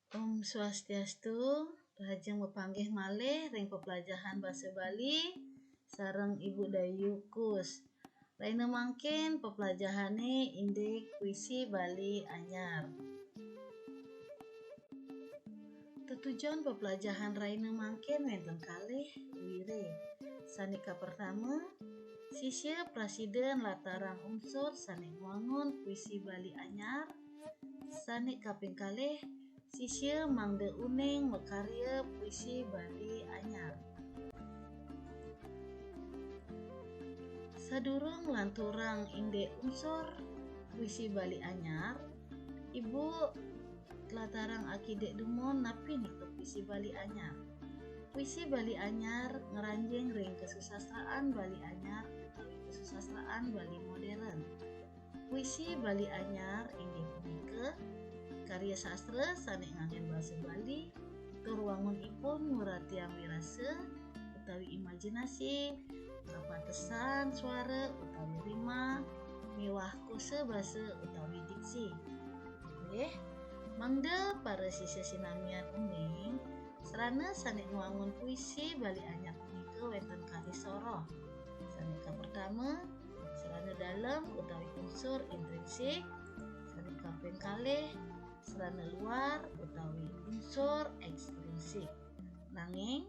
Om Swastiastu, Rahajeng mepanggih malih ring pepelajahan basa Bali sareng Ibu Dayukus. Raina mangkin pepelajahane indek puisi Bali anyar. Tujuan pepelajahan Raina mangkin wenten kalih wire. Sanika pertama, sisya presiden latarang unsur sanik wangun puisi Bali anyar. Sanik kaping kalih, sisya mangde uning mekarya puisi Bali anyar. Sadurung lanturang indek unsur puisi Bali anyar, Ibu latarang akidek dumon napi nika puisi Bali anyar. Puisi Bali anyar ngeranjing ring kesusastraan Bali anyar utawi kesusastraan Bali modern. Puisi Bali anyar inggih punika karya sastra sanek nganggen basa Bali tur wangunipun nguratiang wirase utawi imajinasi, kapatesan suara utawi rima, miwah kose basa utawi diksi. Nggih, mangda para sisya sinamian uning serana sanek ngwangun puisi Bali anyar punika wenten kalih soroh. Sanika pertama, serana dalam utawi unsur intrinsik. Sanika kaping kalih, serana luar utawi unsur ekstrinsik. Nanging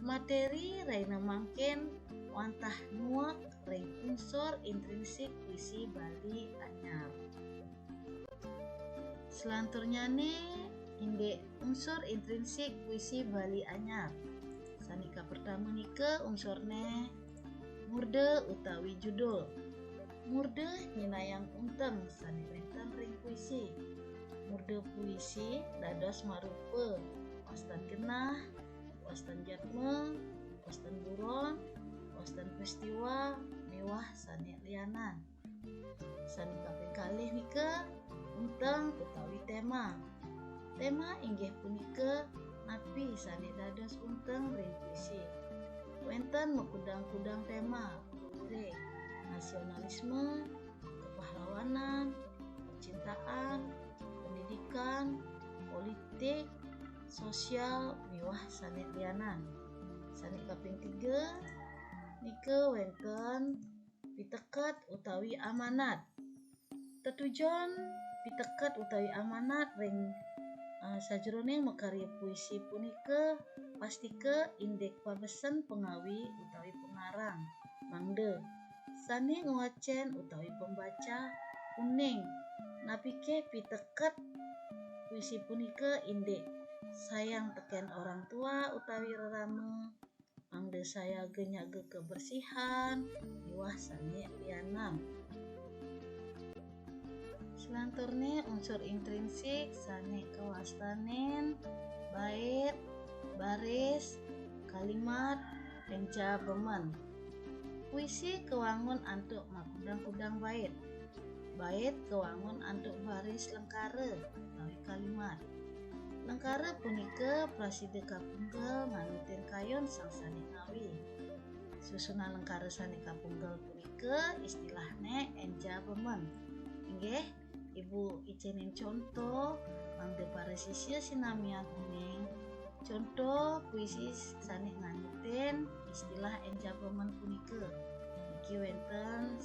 materi Raina mangkin wantah nuak ring unsur intrinsik puisi Bali anyar. Selanturnyane indek unsur intrinsik puisi Bali anyar. Sanika pertama nika unsurne murde utawi judul. Murde nyinayang unteng sanik wenten ring puisi. Murde puisi dados marupa wastan genah, wastan jatme, wastan buron, wastan peristiwa, miwah sanek lianan. Sanik kaping kalih nika unteng utawi tema. Tema inggih punika napi sanek dados unteng ring puisi. Wenten mekudang-kudang tema luwire nasionalisme, kepahlawanan, percintaan, pendidikan, politik, sosial, miwah sanek lianan. Sanik kaping 3 nika wenten pitekat utawi amanat. Tetujon pitekat utawi amanat ring sajroning makarya puisi punika pastike indek pabesen pengawi utawi pengarang. Mangde sane ngwacen utawi pembaca uning napike pitekat puisi punika indek sayang teken orang tua utawi rerame, mangde saya genyaga kebersihan, miwah sane lianam. Selanturne unsur intrinsik sane kawastanen, bait, baris, kalimat, enca bemen. Puisi kewangun antuk makudang-kudang bait. Bait kewangun antuk baris lengkara utawi kalimat. Lengkara punika prasida kapunggal manuten kayon sang sane ngawi. Susunan lengkara sane kapunggal punika istilahne enca bemen. Inggih, Ibu icenin contoh mangde para sisya sinamian uning contoh puisi sane nganuten istilah enca bemen punika. Niki wenten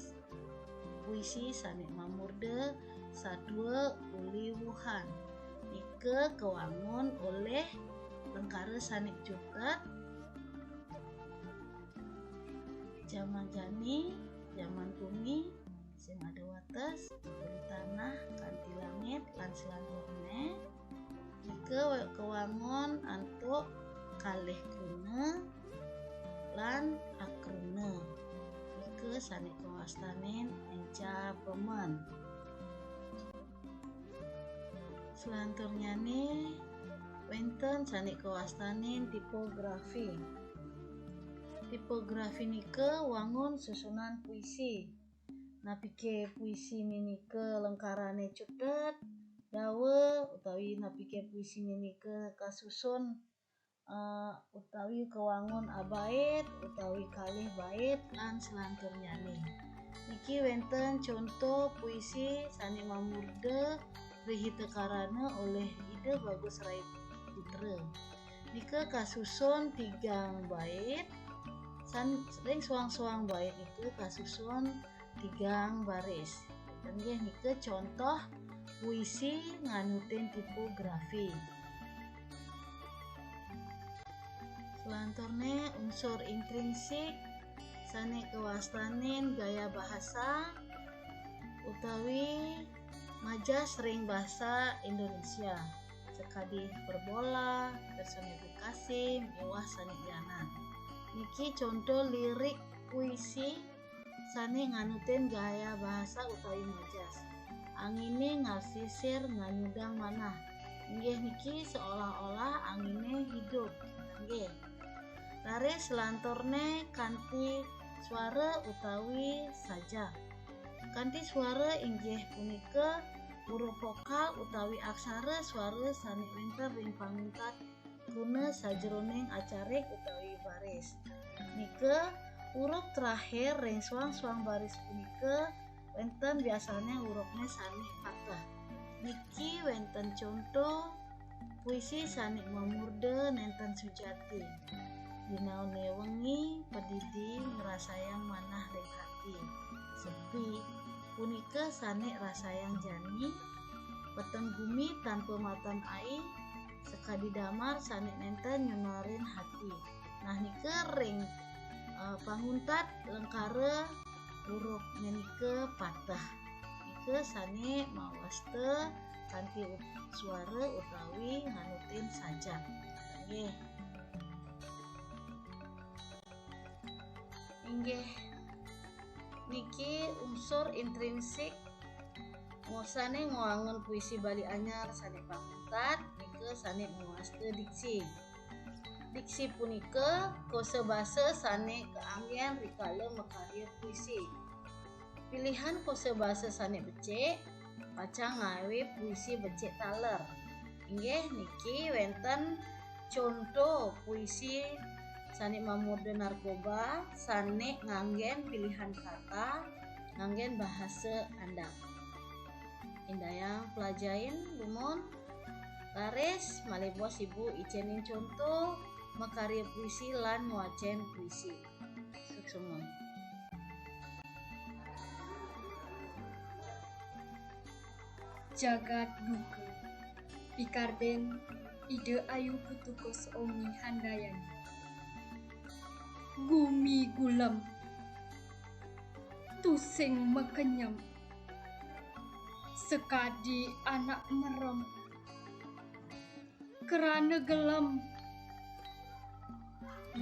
puisi sane mamurde sadua uli wuhan. Nika kewangun oleh lengkara sanik juga zaman jani, zaman bumi, sing ada wates, beli tanah, kanti langit, lan selanjutnya. Nika kewangun antuk kalih kuna lan akruna. Nika sanik kawastanen enca bemen. Selanturnyane wenten sanik kawastanen tipografi. Tipografi nika wangun susunan puisi. Napike puisi nika lengkarane cudhet, dawa utawi napike puisi nika kasusun utawi kewangun abait utawi kalih bait lan selanturnyane. Niki wenten contoh puisi sane mamurde Rihita karana oleh ide Bagus Rai Putra. Nika kasusun 3 bait, sering suang-suang bait itu kasusun 3 baris. Dan nika contoh puisi nganutin tipografi. Selantornya unsur intrinsik sane kewastanin gaya bahasa utawi majas ring bahasa Indonesia sekadi perbola, personifikasi, mewah sanianan. Niki contoh lirik puisi sane nganutin gaya bahasa utawi majas. Angine ngarsisir nganyudang manah. Nggih niki seolah-olah angine hidup. Nggih. Laris selantorne kanthi suara utawi sajak. Kanthi suara inggih punika huruf vokal utawi aksara suara sane wenten ring panguntat guna sajroning acarik utawi baris. Nika huruf terakhir ring suang-suang baris punika wenten biasanya hurufnya sane patah. Niki wenten contoh puisi sane mamurde nenten Sujati. Dinaune wengi pedidi ngrasayang manah ring hati. Sepi punika sane rasayang jani. Peteng bumi tanpa matan ai sekadi damar sane nenten nyunarin hati. Nah nika ring panguntat lengkara huruf menika patah. Nika sane mawaste kanthi suara utawi nganutin sajak. Nggih. Inggih niki unsur intrinsik ngosane ngoangen puisi Bali anyar sane panguntat nika sane muaste diksi. Diksi punika kosa basa sane keanggen rikala makarya puisi. Pilihan kosa basa sane becik pacang ngawe puisi becik taler. Inggih niki wenten contoh puisi sane mamurde narkoba sane nganggen pilihan kata nganggen bahasa andap. Indayang pelajain lumon laris malebos ibu icenin contoh makarya puisi lan wacen puisi. Suksumun. Jagat duka pikarden ide ayu putukos omi handayani. Gumi gulam tusing mekenyam sekadi anak merem kerana gelam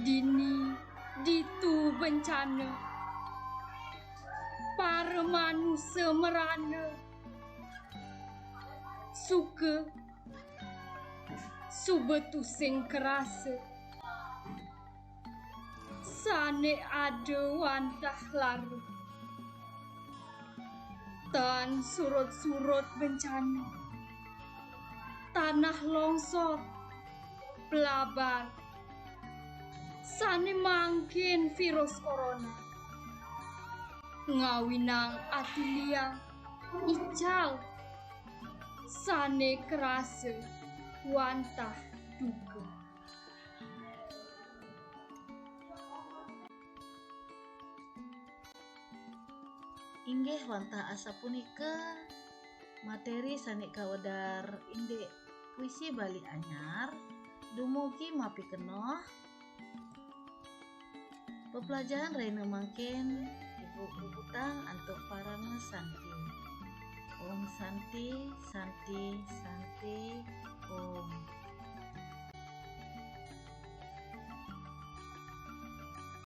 dini ditu bencana para manusia merana suka subetusing kerasa sane ada wantah laru tan surut-surut bencana tanah longsor pelabar sane mangkin virus corona ngawinang atilia ical sane kerasa wantah duka. Inggih wantah asa punika materi sane kawedar indek puisi Bali anyar dumugi mapi kenoh pepelajaran rene mangkin ibu butang antuk parang santi. Om santi santi santi